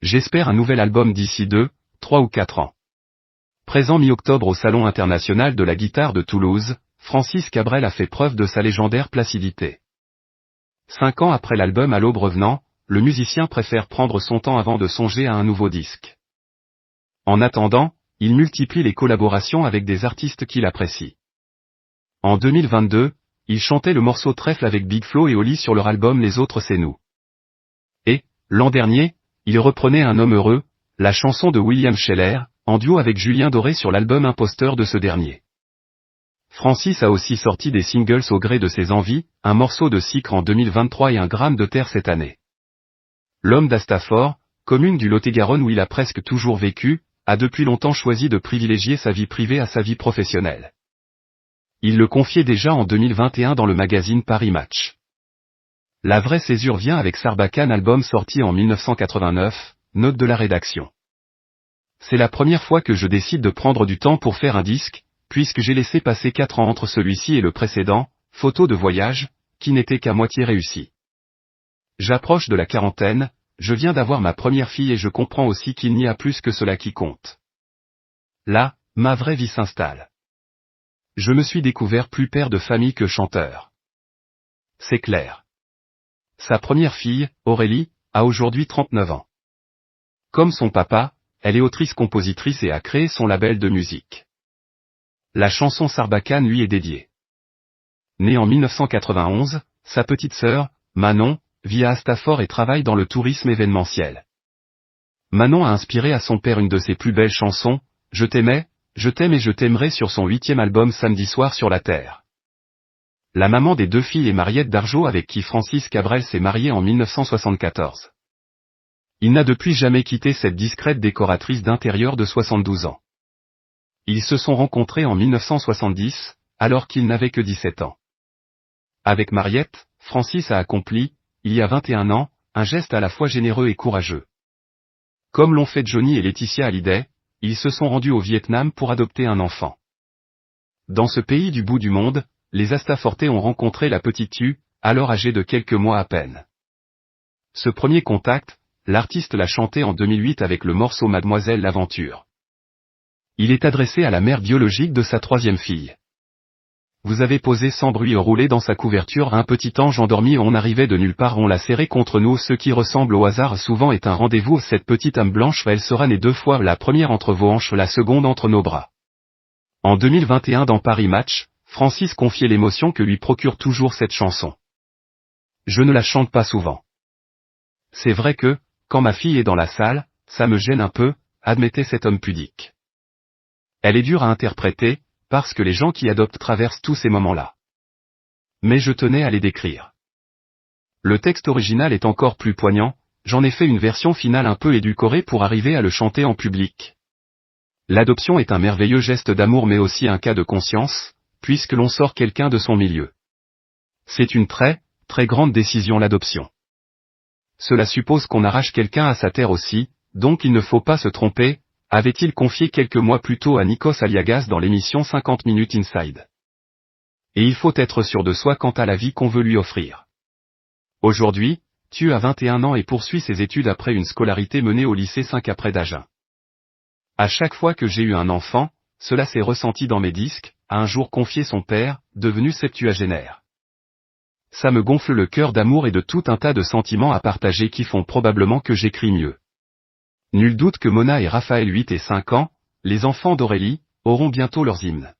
J'espère un nouvel album d'ici 2, 3 ou 4 ans. Présent mi-octobre au Salon international de la guitare de Toulouse, Francis Cabrel a fait preuve de sa légendaire placidité. 5 ans après l'album À l'aube revenant, le musicien préfère prendre son temps avant de songer à un nouveau disque. En attendant, il multiplie les collaborations avec des artistes qu'il apprécie. En 2022, il chantait le morceau Trèfle avec Big Flo et Oli sur leur album Les Autres C'est Nous. Et, l'an dernier, il reprenait Un homme heureux, la chanson de William Scheller, en duo avec Julien Doré sur l'album Imposteur de ce dernier. Francis a aussi sorti des singles au gré de ses envies, un morceau de Sicre en 2023 et un gramme de terre cette année. L'homme d'Astafort, commune du Lot-et-Garonne où il a presque toujours vécu, a depuis longtemps choisi de privilégier sa vie privée à sa vie professionnelle. Il le confiait déjà en 2021 dans le magazine Paris Match. La vraie césure vient avec Sarbacane, album sorti en 1989, note de la rédaction. C'est la première fois que je décide de prendre du temps pour faire un disque, puisque j'ai laissé passer 4 ans entre celui-ci et le précédent, Photo de voyage, qui n'était qu'à moitié réussi. J'approche de la quarantaine, je viens d'avoir ma première fille et je comprends aussi qu'il n'y a plus que cela qui compte. Là, ma vraie vie s'installe. Je me suis découvert plus père de famille que chanteur. C'est clair. Sa première fille, Aurélie, a aujourd'hui 39 ans. Comme son papa, elle est autrice-compositrice et a créé son label de musique. La chanson Sarbacane lui est dédiée. Née en 1991, sa petite sœur, Manon, vit à Astafort et travaille dans le tourisme événementiel. Manon a inspiré à son père une de ses plus belles chansons, Je t'aimais, je t'aime et je t'aimerai sur son 8e album Samedi soir sur la terre. La maman des 2 filles est Mariette Dargeau avec qui Francis Cabrel s'est marié en 1974. Il n'a depuis jamais quitté cette discrète décoratrice d'intérieur de 72 ans. Ils se sont rencontrés en 1970, alors qu'il n'avait que 17 ans. Avec Mariette, Francis a accompli, il y a 21 ans, un geste à la fois généreux et courageux. Comme l'ont fait Johnny et Laetitia Hallyday, ils se sont rendus au Vietnam pour adopter un enfant. Dans ce pays du bout du monde, les Astafortais ont rencontré la petite Tu, alors âgée de quelques mois à peine. Ce premier contact, l'artiste l'a chanté en 2008 avec le morceau Mademoiselle l'Aventure. Il est adressé à la mère biologique de sa 3e fille. Vous avez posé sans bruit roulé dans sa couverture un petit ange endormi, on arrivait de nulle part, on l'a serré contre nous, ce qui ressemble au hasard souvent est un rendez-vous, cette petite âme blanche, elle sera née 2 fois, la première entre vos hanches, la seconde entre nos bras. En 2021 dans Paris Match, Francis confiait l'émotion que lui procure toujours cette chanson. Je ne la chante pas souvent. C'est vrai que, quand ma fille est dans la salle, ça me gêne un peu, admettait cet homme pudique. Elle est dure à interpréter, parce que les gens qui adoptent traversent tous ces moments-là. Mais je tenais à les décrire. Le texte original est encore plus poignant, j'en ai fait une version finale un peu édulcorée pour arriver à le chanter en public. L'adoption est un merveilleux geste d'amour mais aussi un cas de conscience, puisque l'on sort quelqu'un de son milieu. C'est une très, très grande décision l'adoption. Cela suppose qu'on arrache quelqu'un à sa terre aussi, donc il ne faut pas se tromper, avait-il confié quelques mois plus tôt à Nikos Aliagas dans l'émission 50 Minutes Inside. Et il faut être sûr de soi quant à la vie qu'on veut lui offrir. Aujourd'hui, Tu as 21 ans et poursuit ses études après une scolarité menée au lycée 5 après d'Agen. À chaque fois que j'ai eu un enfant, cela s'est ressenti dans mes disques, a un jour confié son père, devenu septuagénaire. Ça me gonfle le cœur d'amour et de tout un tas de sentiments à partager qui font probablement que j'écris mieux. Nul doute que Mona et Raphaël 8 et 5 ans, les enfants d'Aurélie, auront bientôt leurs hymnes.